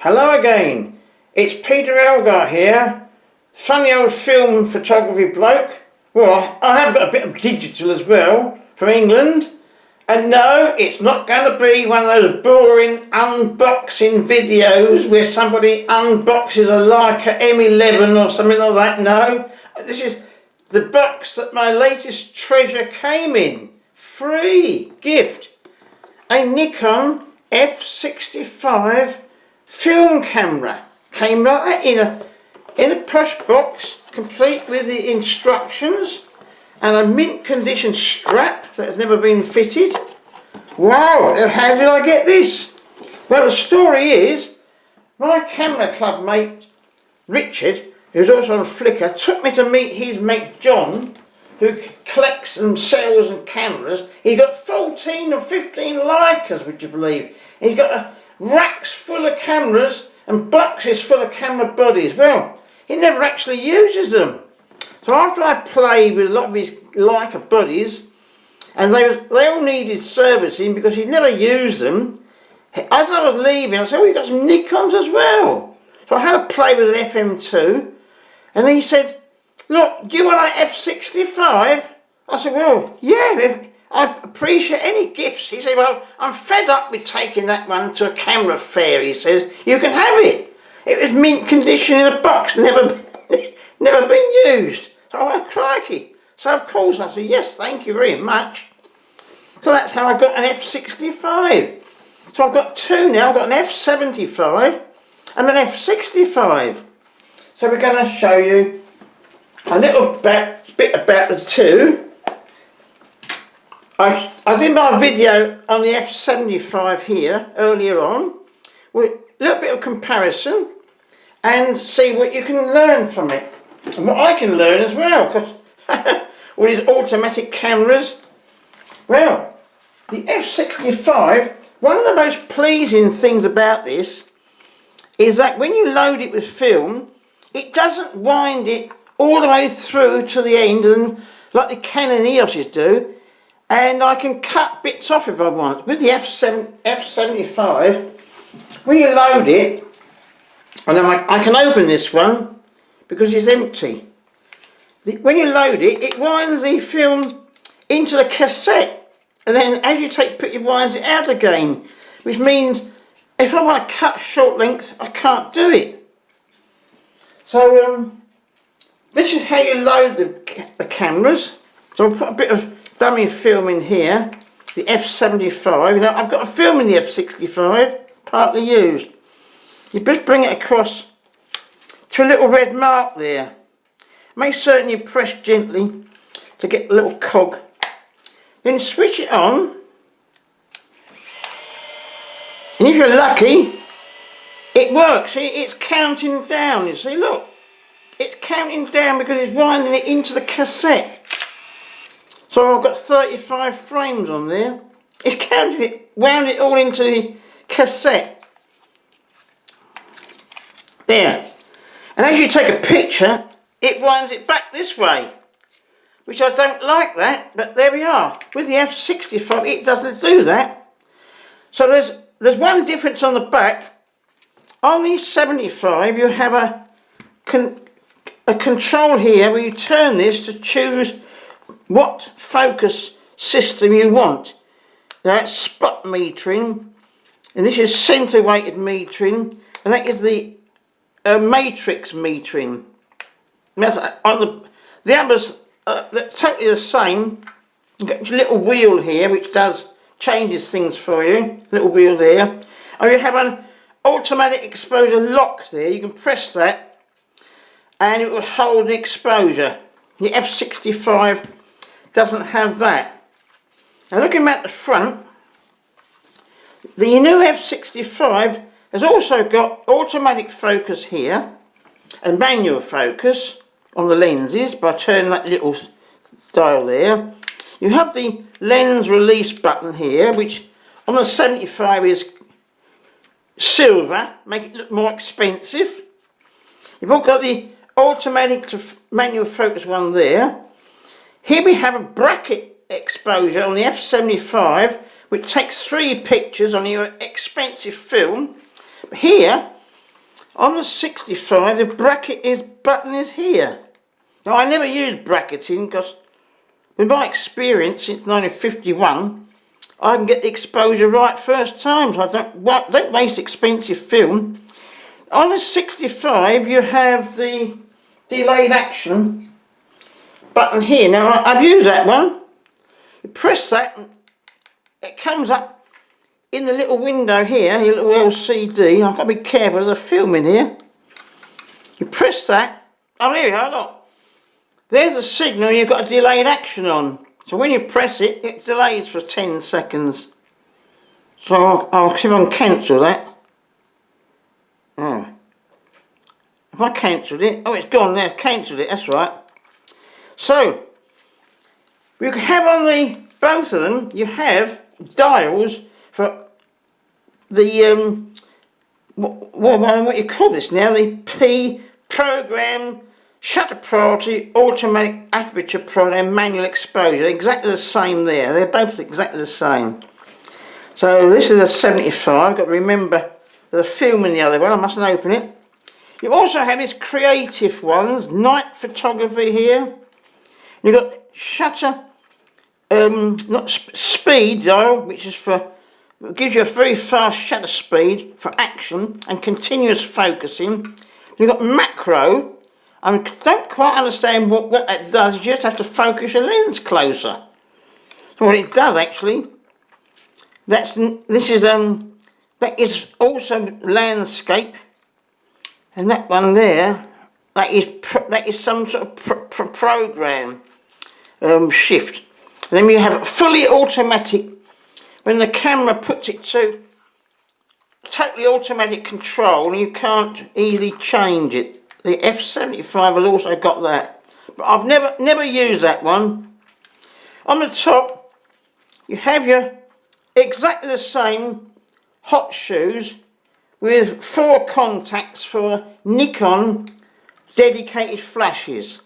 Hello again, it's Peter Elgar here, funny old film photography bloke. Well, I have got a bit of digital as well, from England. And no, it's not going to be one of those boring unboxing videos where somebody unboxes a Leica M11 or something like that. No, this is the box that my latest treasure came in. Free gift. A Nikon F65 film camera. Came like that in a push box, complete with the instructions and a mint condition strap that has never been fitted. Wow, how did I get this? Well, the story is, my camera club mate Richard, who's also on Flickr, took me to meet his mate John, who collects and sells and cameras. He's got 14 or 15 Leicas, would you believe? He's got racks full of cameras and boxes full of camera bodies. Well, he never actually uses them. So after I played with a lot of his Leica buddies, and they all needed servicing because he'd never used them, as I was leaving, I said, oh, you've got some Nikons as well. So I had a play with an FM2, and he said, look, do you want an F65? I said, well, yeah, I appreciate any gifts. He said, well, I'm fed up with taking that one to a camera fair, he says. You can have it. It was mint condition in a box, never been used. So I went, crikey. So of course I said, yes, thank you very much. So that's how I got an F65. So I've got two now. I've got an F75 and an F65. So we're going to show you a little bit about the two. I did my video on the F75 here earlier on with a little bit of comparison and see what you can learn from it and what I can learn as well, because all these automatic cameras. Well, the F65, one of the most pleasing things about this is that when you load it with film, it doesn't wind it all the way through to the end and like the Canon EOS's do, and I can cut bits off if I want. With the F75, when you load it, and then I can open this one because it's empty. When you load it, it winds the film into the cassette, and then as you take it winds it out again, which means if I want to cut short length, I can't do it. So this is how you load the cameras. So I'll put a bit of dummy film in here, the F75. Now I've got a film in the F65, partly used. You just bring it across to a little red mark there. Make certain you press gently to get the little cog. Then switch it on. And if you're lucky, it works. See, it's counting down, you see, look. It's counting down because it's winding it into the cassette. So I've got 35 frames on there. It's counting it, wound it all into the cassette. There. And as you take a picture, it winds it back this way, which I don't like that, but there we are. With the F65, it doesn't do that. So there's one difference on the back. On the 75, you have a control here where you turn this to choose what focus system you want. Now that's spot metering, and this is center weighted metering, and that is the matrix metering. That's on the others, they're totally the same. You've got your little wheel here which changes things for you, little wheel there. And you have an automatic exposure lock there. You can press that and it will hold the exposure. The F65 doesn't have that. Now looking at the front, the new F65 has also got automatic focus here and manual focus on the lenses by turning that little dial there. You have the lens release button here, which on the 75 is silver, make it look more expensive. You've all got the automatic to manual focus one there. Here we have a bracket exposure on the F75, which takes 3 pictures on your expensive film. Here On the 65, the button is here. Now, I never use bracketing because, with my experience since 1951, I can get the exposure right first time, so I don't waste expensive film. On the 65, you have the delayed action button here. Now, I've used that one. You press that, and it comes up in the little window here, your little LCD. I've got to be careful, there's a film in here. You press that. Oh, there you are, look. There's a signal you've got a delayed action on. So when you press it, it delays for 10 seconds. So I'll see if I can cancel that. Oh. If I cancelled it, oh, it's gone there, cancelled it, that's right. So, we have on both of them, you have dials for the, what you call this now, the P program, shutter priority, automatic aperture priority and manual exposure. Exactly the same there, they're both exactly the same. So this is a 75, I've got to remember the film in the other one, I mustn't open it. You also have these creative ones, night photography here. You've got shutter, not speed dial, which is gives you a very fast shutter speed for action and continuous focusing. You've got macro. I don't quite understand what that does. You just have to focus your lens closer. So what it does actually, that is also landscape. And that one there, that is some sort of program shift. And then you have fully automatic, when the camera puts it to totally automatic control and you can't easily change it. The F75 has also got that, but I've never used that one. On the top, you have your exactly the same hot shoes with 4 contacts for Nikon dedicated flashes.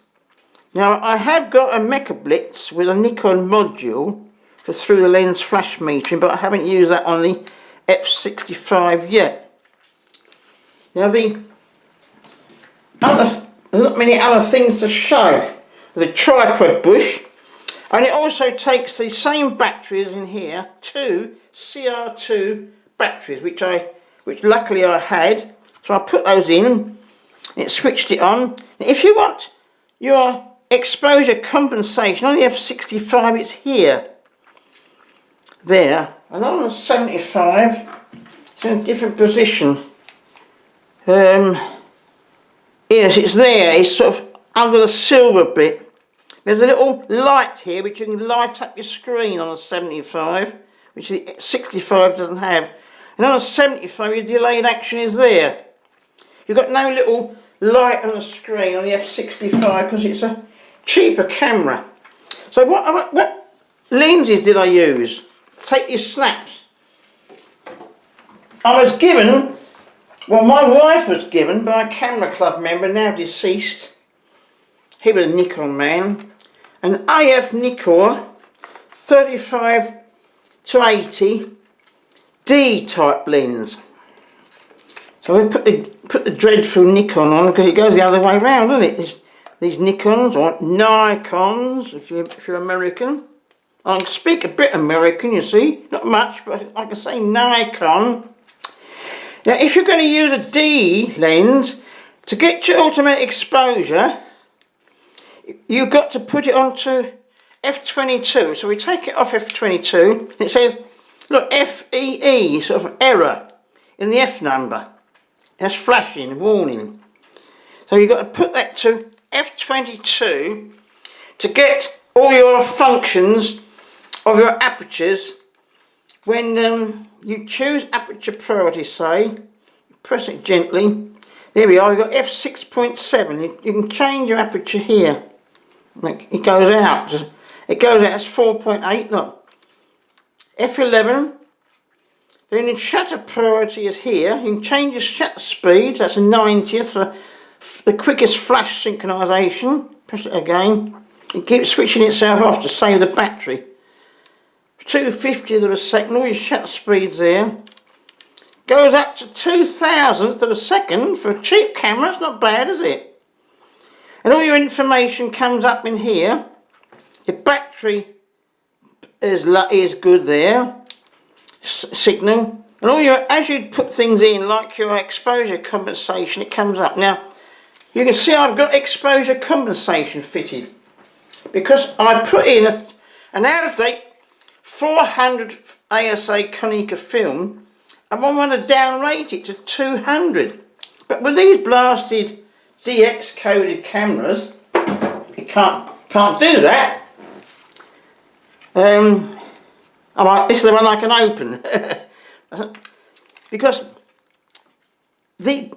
Now I have got a Mecha Blitz with a Nikon module for through the lens flash metering, but I haven't used that on the F65 yet. Now there's not many other things to show. The tripod bush, and it also takes the same batteries in here, 2 CR2 batteries, which luckily I had, so I put those in, and it switched it on. If you want your exposure compensation on the F65, it's here, there, and on the 75, it's in a different position. Yes, it's there, it's sort of under the silver bit. There's a little light here which you can light up your screen on a 75, which the 65 doesn't have. And on a 75, your delayed action is there. You've got no little light on the screen on the F65 because it's a cheaper camera. So what lenses did I use? Take these snaps. I was given, well, my wife was given by a camera club member, now deceased. He was a Nikon man. An AF Nikon 35 to 80 D type lens. So we put the dreadful Nikon on because it goes the other way round, doesn't it? These Nikons or Nikons, if you're American. I can speak a bit American, you see, not much, but I can say Nikon. Now, if you're going to use a D lens to get your automatic exposure, you've got to put it onto F22. So we take it off F22. It says, look, FEE, sort of error in the F number. That's flashing, warning. So you've got to put that to F22 to get all your functions of your apertures. When you choose aperture priority, say, you press it gently. There we are, we've got F6.7. You can change your aperture here. Like it goes out. It goes out, that's 4.8, look. F11. Then the shutter priority is here. You can change your shutter speed, that's a 90th for the quickest flash synchronization. Press it again. It keeps switching itself off to save the battery. 2/50th of a second, all your shutter speeds there. goes up to 2,000th of a second. For a cheap camera, it's not bad, is it? And all your information comes up in here. Your battery is good there, signal. And all your, as you put things in, like your exposure compensation, it comes up. Now, you can see I've got exposure compensation fitted, because I put in an out-of-date 400 ASA Konica film, and I want to downrate it to 200. But with these blasted DX coded cameras, you can't do that. This is the one I can open. Because the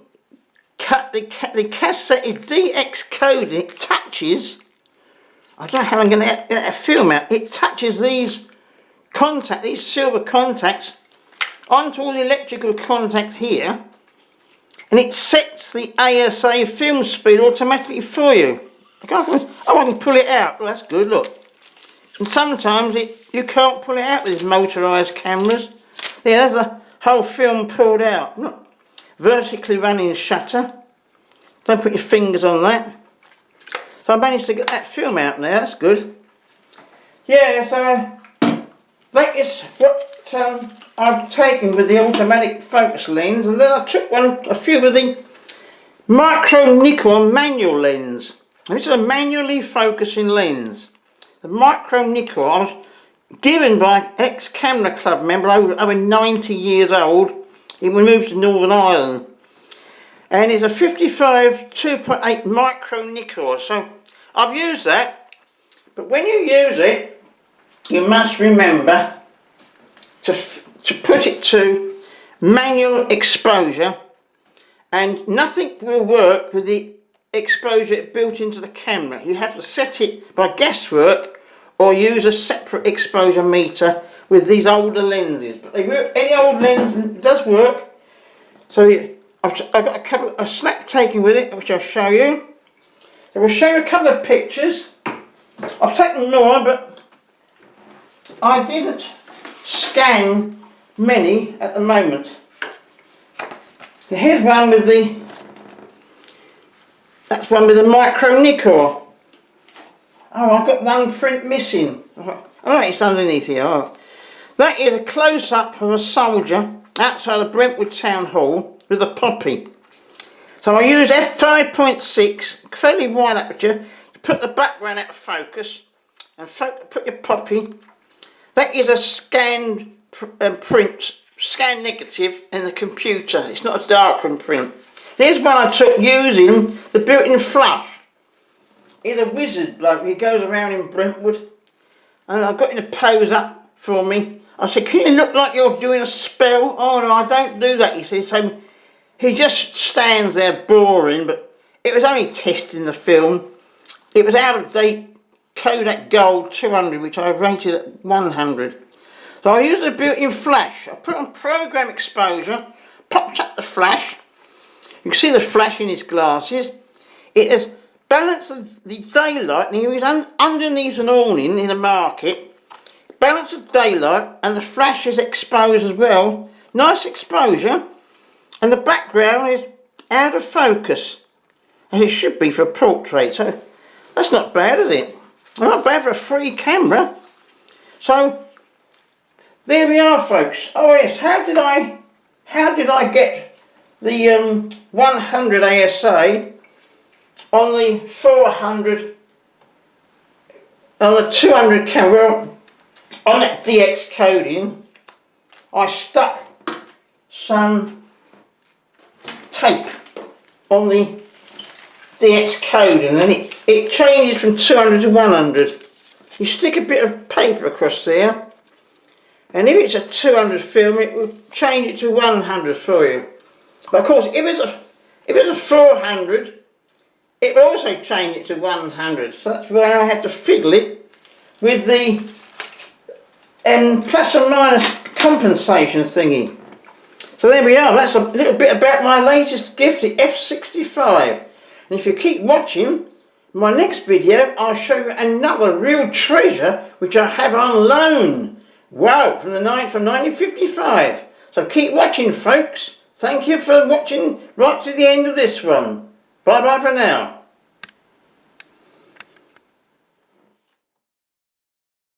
cassette is DX coded, it touches, I don't know how I'm going to get that film out, it touches these silver contacts onto all the electrical contacts here, and it sets the ASA film speed automatically for you. I can pull it out. Well, that's good, look. And sometimes you can't pull it out with these motorised cameras. Yeah, there's the whole film pulled out. Look, vertically running shutter. Don't put your fingers on that. So I managed to get that film out now, that's good. Yeah, so that is what I've taken with the automatic focus lens, and then I took a few with the micro Nikon manual lens. And this is a manually focusing lens. The micro Nikon, I was given by an ex-camera club member over 90 years old. He moved to Northern Ireland. And it's a 55 2.8 micro Nikon. So I've used that. But when you use it, you must remember to put it to manual exposure, and nothing will work with the exposure built into the camera. You have to set it by guesswork or use a separate exposure meter with these older lenses. But they work, any old lens does work. So I've got a snap taken with it, which I'll show you. So we'll show you a couple of pictures. I've taken more, but I didn't scan many at the moment. Now here's one with that's one with the micro Nikon. Oh, I've got one print missing. Oh, it's underneath here. Oh. That is a close-up of a soldier outside of Brentwood Town Hall with a poppy. So I use f5.6, fairly wide aperture, to put the background out of focus, and put your poppy. That is a scanned scan negative in the computer. It's not a darkroom print. Here's one I took using the built-in flush. He's a wizard bloke. He goes around in Brentwood, and I got him to pose up for me. I said, "Can you look like you're doing a spell?" "Oh no, I don't do that," he said. So he just stands there boring, but it was only testing the film. It was out of date Kodak Gold 200, which I rated at 100. So I used a built-in flash. I put on program exposure, popped up the flash. You can see the flash in his glasses. It has balanced the daylight, and he was underneath an awning in the market. Balanced the daylight, and the flash is exposed as well. Nice exposure, and the background is out of focus, as it should be for a portrait. So that's not bad, is it? Not bad for a free camera. So there we are, folks. Oh yes, how did I get the 100 ASA on the 400 on the 200 camera? Well, on that DX coding, I stuck some tape on the DX coding, and it changes from 200 to 100. You stick a bit of paper across there, and if it's a 200 film, it will change it to 100 for you. But of course, if it's a 400, it will also change it to 100. So that's why I had to fiddle it with the plus and minus compensation thingy. So there we are. That's a little bit about my latest gift, the F65. And if you keep watching my next video, I'll show you another real treasure which I have on loan. Wow, from 1955. So keep watching, folks. Thank you for watching right to the end of this one. Bye bye for now.